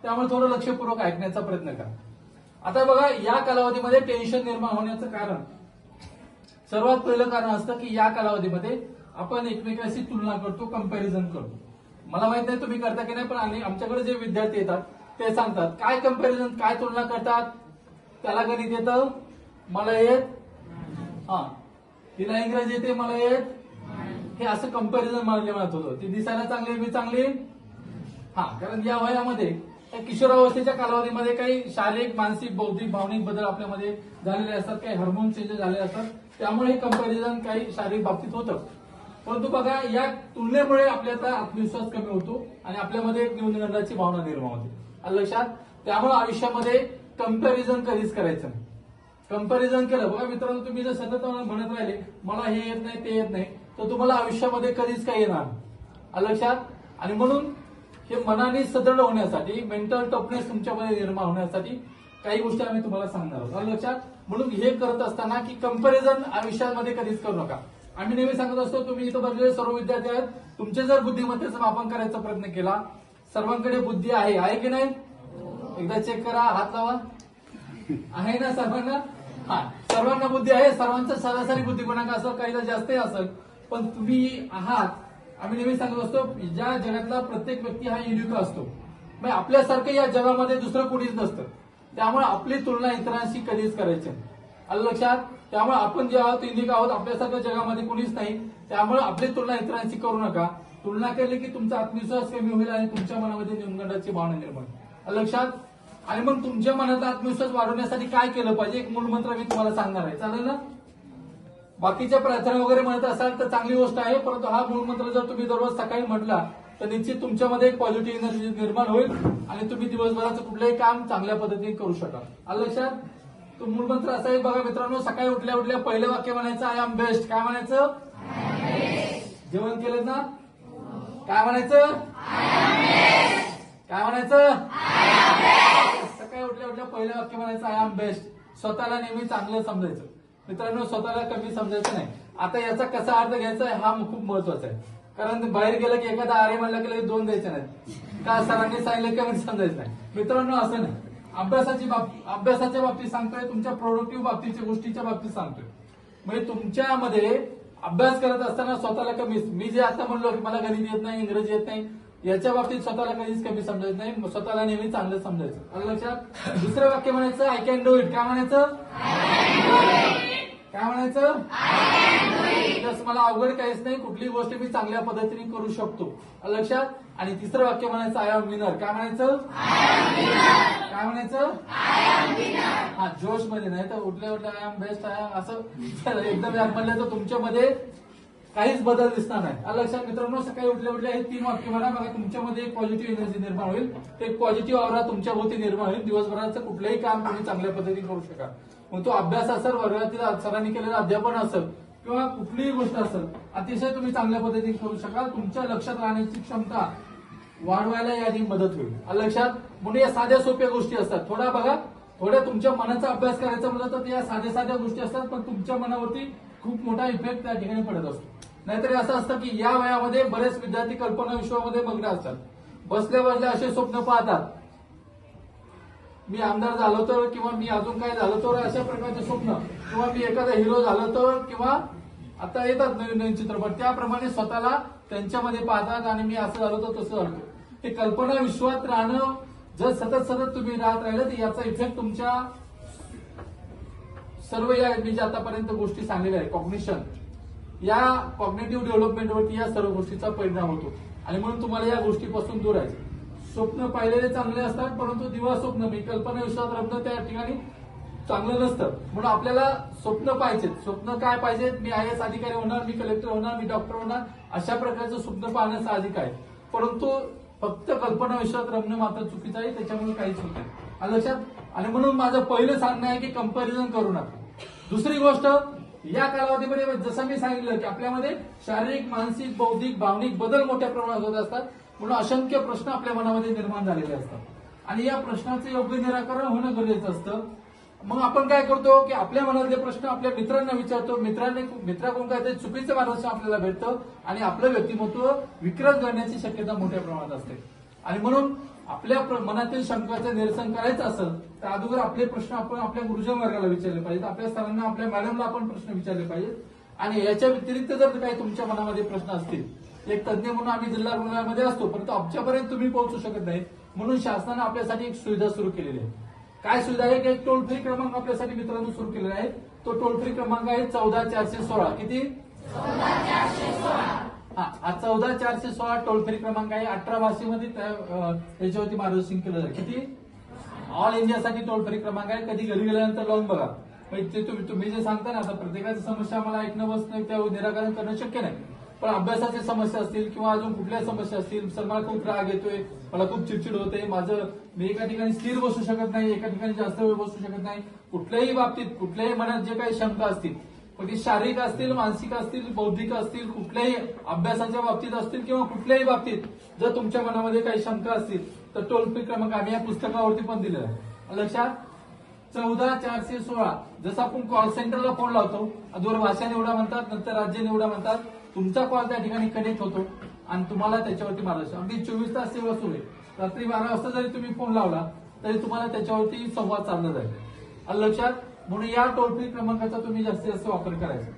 त्यामुळे थोडं लक्षपूर्वक ऐकण्याचा प्रयत्न करा. आता बघा, या कालावधीमध्ये टेन्शन निर्माण होण्याचं कारण, सर्वात पहिलं कारण असतं की या कालावधीमध्ये आपण एकमेकांशी तुलना करतो, कंपॅरिझन करतो. मला माहित नाही तुम्ही करता की नाही, पण आमच्याकडे जे विद्यार्थी येतात ते सांगतात काय कंपॅरिझन, काय तुलना करतात. त्याला गणित येतं, मला येत, तिला इंग्रजी येते, मला येत, हे असं कंपॅरिझन म्हणत होतं. ती दिसायला चांगली, मी चांगली. कारण या वयामध्ये, किशोरावस्थेच्या कालावधीमध्ये काही शारीरिक, मानसिक, बौद्धिक, भावनिक बदल आपल्यामध्ये झालेले असतात, काही हार्मोन चेंजेस झाले असतात, त्यामुळे हे कंपॅरिझन काही शारीरिक बाबतीत होतं. परंतु बघा, या तुलनेमुळे आपल्याचा आत्मविश्वास कमी होतो आणि आपल्यामध्ये एक न्यूनगंडाची भावना निर्माण होते. आलं लक्षात? त्यामुळे आयुष्यामध्ये कंपॅरिझन कधीच करायचं नाही. कंपॅरिझन केलं, बघा मित्रांनो, तुम्ही जर सतत म्हणत राहिले मला हे येत नाही, ते येत नाही, तर तुम्हाला आयुष्यामध्ये कधीच काही येणार नाही. आलं लक्षात? आणि म्हणून हे मनाने सदृढ होण्यासाठी, मेंटल टफनेस तुमच्यामध्ये निर्माण होण्यासाठी काही गोष्टी आम्ही तुम्हाला सांगणार आहोत. आलं लक्षात? म्हणून हे करत असताना की कंपॅरिझन आयुष्यामध्ये कधीच करू नका. आम्ही नेहमी सांगत असतो, तुम्ही इथं बसलेले सर्व विद्यार्थी आहेत, तुमचे जर बुद्धिमत्तेचं मापन करायचा प्रयत्न केला, सर्वांकडे बुद्धी आहे की नाही? एकदा चेक करा, हात लावा. आहे ना सर्वांना? सर्वांना बुद्धी आहे. सर्वांचा सरासरी बुद्धी गुणांक असेल, काहीला जास्तही असेल, पण तुम्ही आहात. आम्ही नेहमी सांगत असतो, ज्या जगातला प्रत्येक व्यक्ती हा युनिक असतो. म्हणजे आपल्यासारखं या जगामध्ये दुसरं कोणीच नसतं. त्यामुळे आपली तुलना इतरांशी कधीच करायची नाही. आलं लक्षात? त्यामुळे आपण जे आहोत युनिक आहोत, आपल्यासारखं जगामध्ये कोणीच नाही. त्यामुळे आपली तुलना इतरांशी करू नका. तुलना केली की तुमचा आत्मविश्वास कमी होईल आणि तुमच्या मनामध्ये न्यूनगंडाची भावना निर्माण होईल. आलं लक्षात? आणि मग तुमच्या मनाचा आत्मविश्वास वाढवण्यासाठी काय केलं पाहिजे, एक मूलमंत्र मी तुम्हाला सांगणार आहे. चालेल ना? बाकीच्या प्रार्थना वगैरे म्हणत असाल तर चांगली गोष्ट आहे, परंतु हा मूलमंत्र जर तुम्ही दररोज सकाळी म्हटला तर निश्चित तुमच्यामध्ये एक पॉझिटिव्ह एनर्जी निर्माण होईल आणि तुम्ही दिवसभराचं कुठलंही काम चांगल्या पद्धतीने करू शकाल. आलं लक्षात? तो मूलमंत्र असा आहे बघा मित्रांनो, सकाळी उठल्या उठल्या पहिलं वाक्य म्हणायचं आय एम बेस्ट. काय म्हणायचं? जेवण केलं ना? काय म्हणायचं? काय म्हणायचं? सकाळी उठल्या उठल्या पहिलं वाक्य म्हणायचं आय एम बेस्ट. स्वतःला नेहमी चांगलं समजायचं. मित्रांनो, स्वतःला कमी समजायचं नाही. आता याचा कसा अर्थ घ्यायचा हा खूप महत्वाचा आहे. कारण बाहेर गेलं की एखादा आरे म्हणलं की दोन द्यायचे नाहीत का, सरांनी सांगितलं कमी समजायचं नाही. मित्रांनो, असं नाही. अभ्यासाच्या बाबतीत सांगतोय, तुमच्या प्रोडक्टिव्ह बाबतीच्या गोष्टीच्या बाबतीत सांगतोय. म्हणजे तुमच्यामध्ये अभ्यास करत असताना स्वतःला कमी, मी जे आता म्हणलो की मला गणित येत नाही, इंग्रजी येत नाही, याच्या बाबतीत स्वतःला कधीच कमी समजायचं नाही. स्वतःला नेहमी चांगलं समजायचं. आलं लक्षात? दुसरं वाक्य म्हणायचं आय कॅन डू इट. काय म्हणायचं? काय म्हणायचं? मला अवघड काहीच नाही, कुठली गोष्ट मी चांगल्या पद्धतीने करू शकतो. लक्षात? आणि तिसरं वाक्य म्हणायचं आय एम विनर. काय म्हणायचं? काय म्हणायचं? जोश मध्ये नाही तर उठल्या उठल्या आय एम बेस्ट आहे असं एकदम म्हणलं तर तुमच्यामध्ये काहीच बदल दिसणार नाही. लक्षात मित्रांनो, सकाळी उठल्या उठल्या हे 3 वाक्य म्हणा, बघा तुमच्यामध्ये एक पॉझिटिव्ह एनर्जी निर्माण होईल, एक पॉझिटिव्ह ऑरा तुमच्या भोवती निर्माण होईल. दिवसभराचं कुठलंही काम तुम्ही चांगल्या पद्धतीने करू शकाल. मग तो अभ्यास असेल, वर्गातील सरांनी केलेलं अध्यापन असेल किंवा कुठलीही गोष्ट असेल, अतिशय तुम्ही चांगल्या पद्धतीने करू शकाल. तुमच्या लक्षात राहण्याची क्षमता वाढवायला याची मदत होईल. लक्षात? म्हणजे या साध्या सोप्या गोष्टी असतात. थोड्या तुमच्या मनाचा अभ्यास करायचा म्हणलं तर या साध्या गोष्टी असतात, पण तुमच्या मनावरती खूप मोठा इफेक्ट त्या ठिकाणी पडत असतो. नाहीतरी असं असतं की या वयामध्ये बरेच विद्यार्थी कल्पना विश्वामध्ये मग्न असतात. बसल्या बसल्या असे स्वप्न पाहतात, मी आमदार झालो तर, किंवा मी अजून काय झालो तर, अशा प्रकारचे स्वप्न, किंवा मी एखादा हिरो झालो तर, किंवा आता येतात नवीन चित्रपट, त्याप्रमाणे स्वतःला त्यांच्यामध्ये पाहतात आणि मी असं झालो तर तसं झालो. ते कल्पना विश्वात राहणं जर सतत तुम्ही राहत राहिलं तर याचा इफेक्ट तुमच्या सर्व या मी जे आतापर्यंत गोष्टी सांगलेल्या आहेत, कॉग्निशन, या कॉग्नेटिव्ह डेव्हलपमेंटवरती या सर्व गोष्टीचा परिणाम होतो. आणि म्हणून तुम्हाला या गोष्टीपासून दूर राहायचं. स्वप्न पाहिलेले चांगले असतात, परंतु दिवा स्वप्न, मी कल्पना विश्वात रमणं त्या ठिकाणी चांगलं नसतं. म्हणून आपल्याला स्वप्न पाहिजेत. स्वप्न काय पाहिजेत? मी IAS अधिकारी होणार, मी कलेक्टर होणार, मी डॉक्टर होणार, अशा प्रकारचं स्वप्न पाहणं साहजिक आहे. परंतु फक्त कल्पना विश्वात रमणं मात्र चुकीचं आहे, त्याच्यामुळे काहीच होत नाही. लक्षात? आणि म्हणून माझं पहिलं सांगणं आहे की कंपॅरिझन करू नका. दुसरी गोष्ट, या कालावधीमध्ये जसं मी सांगितलं की आपल्यामध्ये शारीरिक, मानसिक, बौद्धिक, भावनिक बदल मोठ्या प्रमाणात होत असतात. म्हणून असंख्य प्रश्न आपल्या मनामध्ये निर्माण झालेले असतात आणि या प्रश्नाचं योग्य निराकरण होणं गरजेचं असतं. मग आपण काय करतो की आपल्या मनातले प्रश्न आपल्या मित्रांना विचारतो, मित्राकडून काहीतरी चुकीचं मार्गदर्शन आपल्याला भेटतं आणि आपलं व्यक्तिमत्व विकृत करण्याची शक्यता मोठ्या प्रमाणात असते. आणि म्हणून आपल्या मनातील शंकाचं निरसन करायचं असेल तर अगोदर आपले प्रश्न आपण आपल्या गुरुजन वर्गाला विचारले पाहिजेत, आपल्या सरांना आपल्या मॅडमला आपण प्रश्न विचारले पाहिजेत. आणि याच्या व्यतिरिक्त जर काही तुमच्या मनामध्ये प्रश्न असतील, एक तज्ञ म्हणून आम्ही जिल्हा रुग्णालयामध्ये असतो, परंतु आमच्यापर्यंत तुम्ही पोहोचू शकत नाही, म्हणून शासनाने आपल्यासाठी एक सुविधा सुरू केलेली आहे. काय सुविधा आहे? एक टोल फ्री क्रमांक आपल्यासाठी मित्रांनो सुरू केलेला आहे. तो टोल फ्री क्रमांक आहे 14416. किती? 14416. हा 14416 टोल फ्री क्रमांक आहे. 18 भाषेमध्ये त्याच्यावरती मार्गदर्शन केलं जाईल. किती? ऑल इंडियासाठी टोल फ्री क्रमांक आहे. कधी घरी गेल्यानंतर लावून बघा. ते तुम्ही जे सांगता ना, आता प्रत्येकाची समस्या मला ऐकणं बसणं त्या निराकरण करणं शक्य नाही, पण अभ्यासाच्या समस्या असतील किंवा अजून कुठल्या समस्या असतील, सर मला खूप राग येतोय, मला खूप चिडचिड होते, मी एका ठिकाणी स्थिर बसू शकत नाही, एका ठिकाणी जास्त वेळ बसू शकत नाही, कुठल्याही बाबतीत कुठल्याही मनात जे काही शंका असतील, मग ती शारीरिक असतील, मानसिक असतील, बौद्धिक असतील, कुठल्याही अभ्यासाच्या बाबतीत असतील किंवा कुठल्याही बाबतीत जर तुमच्या मनामध्ये काही शंका असतील तर टोल फ्री क्रमांक आम्ही या पुस्तकावरती पण दिलेला आहे. लक्षात? 14416. जसं आपण कॉल सेंटरला फोन लावतो, अगोदर भाषा निवडा म्हणतात, नंतर राज्य निवडा म्हणतात, तुमचा कॉल त्या ठिकाणी कनेक्ट होतो आणि तुम्हाला त्याच्यावरती मार्गदर्शन. अगदी 24 तास सेवा सुरू आहे. रात्री 12 वाजता जरी तुम्ही फोन लावला तरी तुम्हाला त्याच्यावरती संवाद साधला जाईल. लक्षात? म्हणून या टोल फ्री क्रमांकाचा तुम्ही जास्तीत जास्त वापर करायचा.